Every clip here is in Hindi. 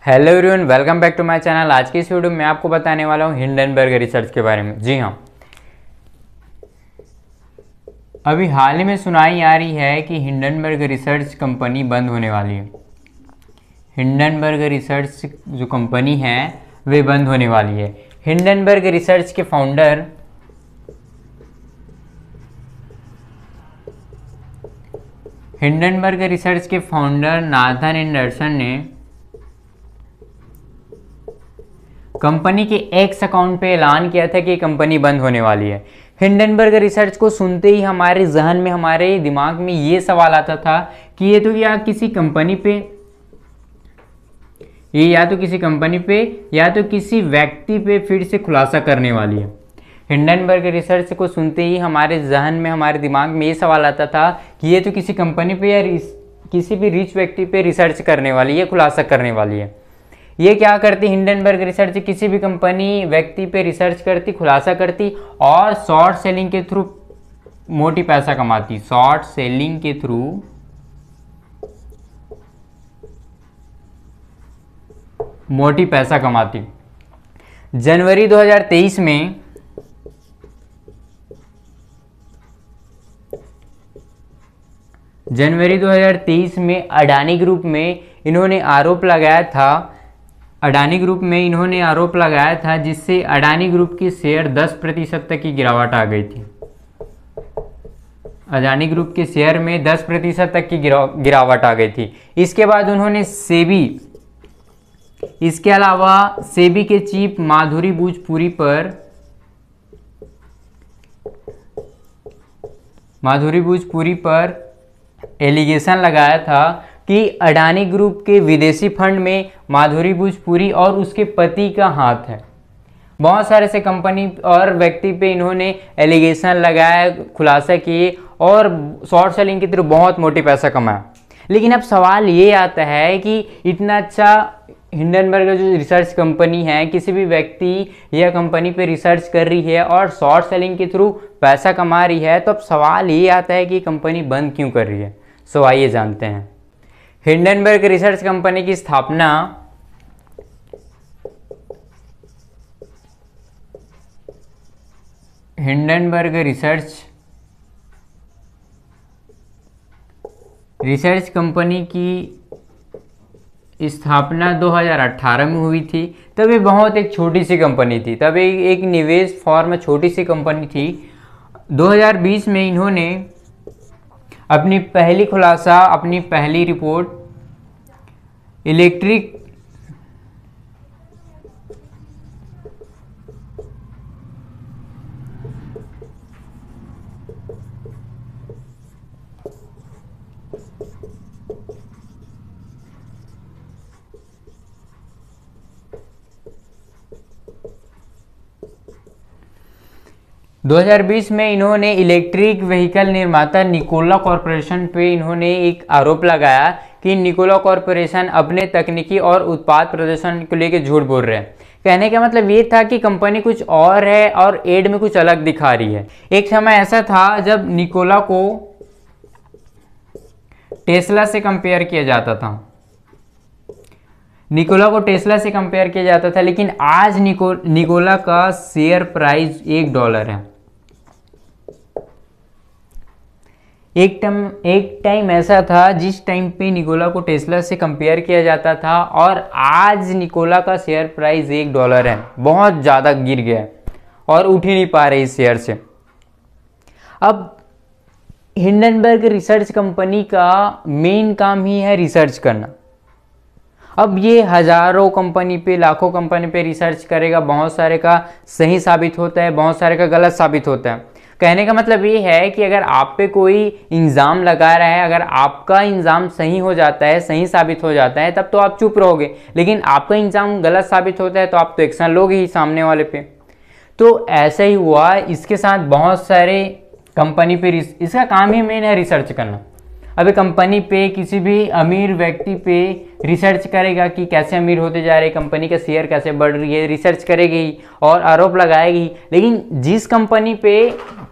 Hello everyone, welcome back to my channel. आज की इस वीडियो में आपको बताने वाला हूँ हिंडनबर्ग रिसर्च के बारे में। जी हाँ, अभी हाल ही में सुनाई आ रही है कि हिंडनबर्ग रिसर्च कंपनी बंद होने वाली है। हिंडनबर्ग रिसर्च जो कंपनी है वे बंद होने वाली है। हिंडनबर्ग रिसर्च के फाउंडर नाथन एंडरसन ने कंपनी के एक्स अकाउंट पे ऐलान किया था कि कंपनी बंद होने वाली है। हिंडनबर्ग रिसर्च को सुनते ही हमारे जहन में, हमारे दिमाग में ये सवाल आता था कि ये तो या किसी कंपनी पे या तो किसी व्यक्ति पे फिर से खुलासा करने वाली है। हिंडनबर्ग रिसर्च को सुनते ही हमारे जहन में, हमारे दिमाग में ये सवाल आता था कि ये तो किसी कंपनी पे या किसी भी रिच व्यक्ति पे रिसर्च करने वाली है, खुलासा करने वाली है। ये क्या करती हिंडनबर्ग रिसर्च? किसी भी कंपनी, व्यक्ति पे रिसर्च करती, खुलासा करती और शॉर्ट सेलिंग के थ्रू मोटी पैसा कमाती। शॉर्ट सेलिंग के थ्रू मोटी पैसा कमाती। जनवरी 2023 में अडानी ग्रुप में इन्होंने आरोप लगाया था जिससे अडानी ग्रुप की शेयर 10% तक की गिरावट आ गई थी। अडानी ग्रुप के शेयर में 10% तक की गिरावट आ गई थी। इसके बाद उन्होंने इसके अलावा सेबी के चीफ माधुरी भोजपुरी पर एलिगेशन लगाया था कि अडानी ग्रुप के विदेशी फंड में माधुरी भोजपुरी और उसके पति का हाथ है। बहुत सारे से कंपनी और व्यक्ति पे इन्होंने एलिगेशन लगाया, खुलासा किए और शॉर्ट सेलिंग के थ्रू बहुत मोटी पैसा कमाया। लेकिन अब सवाल ये आता है कि इतना अच्छा हिंडनबर्ग जो रिसर्च कंपनी है, किसी भी व्यक्ति या कंपनी पे रिसर्च कर रही है और शॉर्ट सेलिंग के थ्रू पैसा कमा रही है, तो अब सवाल ये आता है कि कंपनी बंद क्यों कर रही है। सो आइए जानते हैं। हिंडनबर्ग रिसर्च कंपनी की स्थापना हिंडनबर्ग रिसर्च कंपनी की स्थापना 2018 में हुई थी। तब ये बहुत एक छोटी सी कंपनी थी, तब एक निवेश फॉर्म छोटी सी कंपनी थी। 2020 में इन्होंने अपनी पहली रिपोर्ट इलेक्ट्रिक 2020 में इन्होंने इलेक्ट्रिक व्हीकल निर्माता निकोला कॉरपोरेशन पे इन्होंने एक आरोप लगाया कि निकोला कॉरपोरेशन अपने तकनीकी और उत्पाद प्रदर्शन को लेकर झूठ बोल रहे हैं। कहने का मतलब ये था कि कंपनी कुछ और है और एड में कुछ अलग दिखा रही है। एक समय ऐसा था जब निकोला को टेस्ला से कंपेयर किया जाता था, लेकिन आज निकोला का शेयर प्राइस $1 है। एक टाइम ऐसा था जिस टाइम पे निकोला को टेस्ला से कंपेयर किया जाता था और आज निकोला का शेयर प्राइस $1 है। बहुत ज़्यादा गिर गया और उठ ही नहीं पा रहे इस शेयर से। अब हिंडनबर्ग रिसर्च कंपनी का मेन काम ही है रिसर्च करना। अब ये हजारों कंपनी पे, लाखों कंपनी पे रिसर्च करेगा। बहुत सारे का सही साबित होता है, बहुत सारे का गलत साबित होता है। कहने का मतलब ये है कि अगर आप पे कोई इल्ज़ाम लगा रहा है, अगर आपका इल्ज़ाम सही हो जाता है, सही साबित हो जाता है, तब तो आप चुप रहोगे। लेकिन आपका इल्ज़ाम गलत साबित होता है तो आप तो एक्शन लोगे ही सामने वाले पे। तो ऐसा ही हुआ इसके साथ। बहुत सारे कंपनी पे इसका काम ही मेन है रिसर्च करना। अभी कंपनी पे किसी भी अमीर व्यक्ति पे रिसर्च करेगा कि कैसे अमीर होते जा रहे, कंपनी का शेयर कैसे बढ़ रही है, रिसर्च करेगी और आरोप लगाएगी। लेकिन जिस कंपनी पे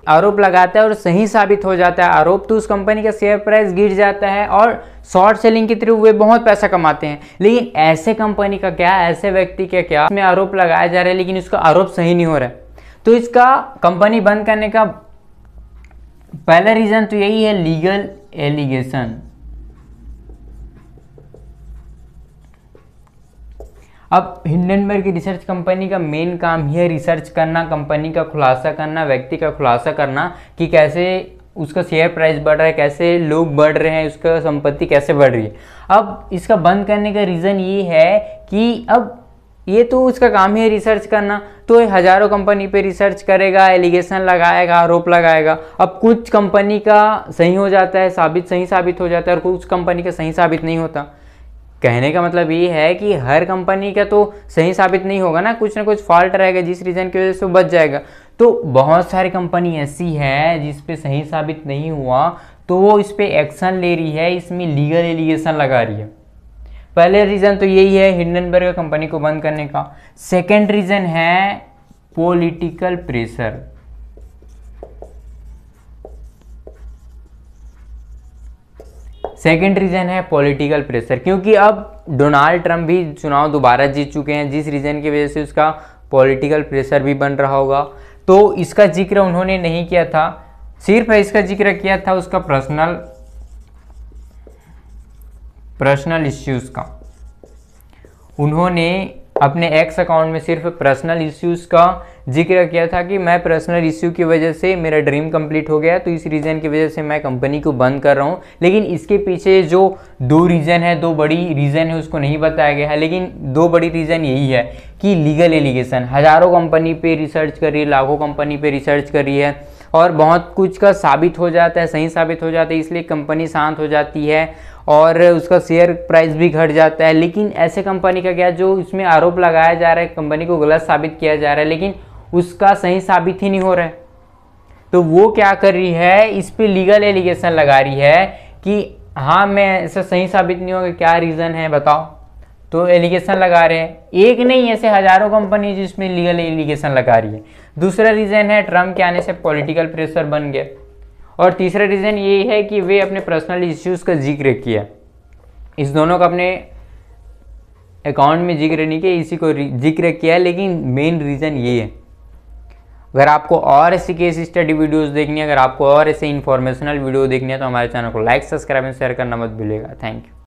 आरोप लगाता है और सही साबित हो जाता है आरोप, तो उस कंपनी का शेयर प्राइस गिर जाता है और शॉर्ट सेलिंग के थ्रू वे बहुत पैसा कमाते हैं। लेकिन ऐसे कंपनी का क्या, ऐसे व्यक्ति का क्या, इसमें आरोप लगाया जा रहा है लेकिन उसका आरोप सही नहीं हो रहा है, तो इसका कंपनी बंद करने का पहला रीजन तो यही है, लीगल एलिगेशन। अब हिंडनबर्ग की रिसर्च कंपनी का मेन काम ही है रिसर्च करना, कंपनी का खुलासा करना, व्यक्ति का खुलासा करना कि कैसे उसका शेयर प्राइस बढ़ रहा है, कैसे लोग बढ़ रहे हैं, उसका संपत्ति कैसे बढ़ रही है। अब इसका बंद करने का रीज़न ये है कि अब ये तो उसका काम ही है रिसर्च करना, तो हजारों कंपनी पे रिसर्च करेगा, एलिगेशन लगाएगा, आरोप लगाएगा। अब कुछ कंपनी का सही हो जाता है, सही साबित हो जाता है, और कुछ कंपनी का सही साबित नहीं होता। कहने का मतलब ये है कि हर कंपनी का तो सही साबित नहीं होगा ना कुछ फॉल्ट रहेगा जिस रीज़न की वजह से वो बच जाएगा। तो बहुत सारी कंपनी ऐसी है जिस पे सही साबित नहीं हुआ तो वो इस पे एक्शन ले रही है, इसमें लीगल एलिगेशन लगा रही है। पहले रीज़न तो यही है हिंडनबर्ग कंपनी को बंद करने का। सेकेंड रीज़न है पॉलिटिकल प्रेशर। सेकेंड रीज़न है पॉलिटिकल प्रेशर, क्योंकि अब डोनाल्ड ट्रंप भी चुनाव दोबारा जीत चुके हैं, जिस रीज़न की वजह से उसका पॉलिटिकल प्रेशर भी बन रहा होगा। तो इसका जिक्र उन्होंने नहीं किया था, सिर्फ इसका जिक्र किया था उसका पर्सनल इश्यूज़ का। उन्होंने अपने एक्स अकाउंट में सिर्फ पर्सनल इश्यूज़ का जिक्र किया था कि मैं पर्सनल इश्यू की वजह से मेरा ड्रीम कंप्लीट हो गया, तो इस रीज़न की वजह से मैं कंपनी को बंद कर रहा हूँ। लेकिन इसके पीछे जो दो बड़ी रीज़न है उसको नहीं बताया गया है, लेकिन दो बड़ी रीज़न यही है कि लीगल एलिगेशन हज़ारों कंपनी पे रिसर्च कर रही है, लाखों कंपनी पे रिसर्च कर रही है और बहुत कुछ का साबित हो जाता है, सही साबित हो जाता है, इसलिए कंपनी शांत हो जाती है और उसका शेयर प्राइस भी घट जाता है। लेकिन ऐसे कंपनी का क्या जो इसमें आरोप लगाया जा रहा है, कंपनी को गलत साबित किया जा रहा है लेकिन उसका सही साबित ही नहीं हो रहा है, तो वो क्या कर रही है, इस पे लीगल एलिगेशन लगा रही है कि हाँ मैं ऐसा सही साबित नहीं होगा, क्या रीज़न है बताओ। तो एलिगेशन लगा रहे हैं, एक नहीं ऐसे हज़ारों कंपनी जिसमें लीगल एलिगेशन लगा रही है। दूसरा रीज़न है ट्रम्प के आने से पॉलिटिकल प्रेशर बन गया। और तीसरा रीज़न ये है कि वे अपने पर्सनल इश्यूज़ का जिक्र किया। इस दोनों का अपने अकाउंट में जिक्र नहीं किया, इसी को जिक्र किया, लेकिन मेन रीज़न ये है। अगर आपको और ऐसी केस स्टडी वीडियोस देखनी है, अगर आपको और ऐसे इन्फॉर्मेशनल वीडियो देखनी है तो हमारे चैनल को लाइक, सब्सक्राइब एंड शेयर करना मत भूलिएगा। Thank you.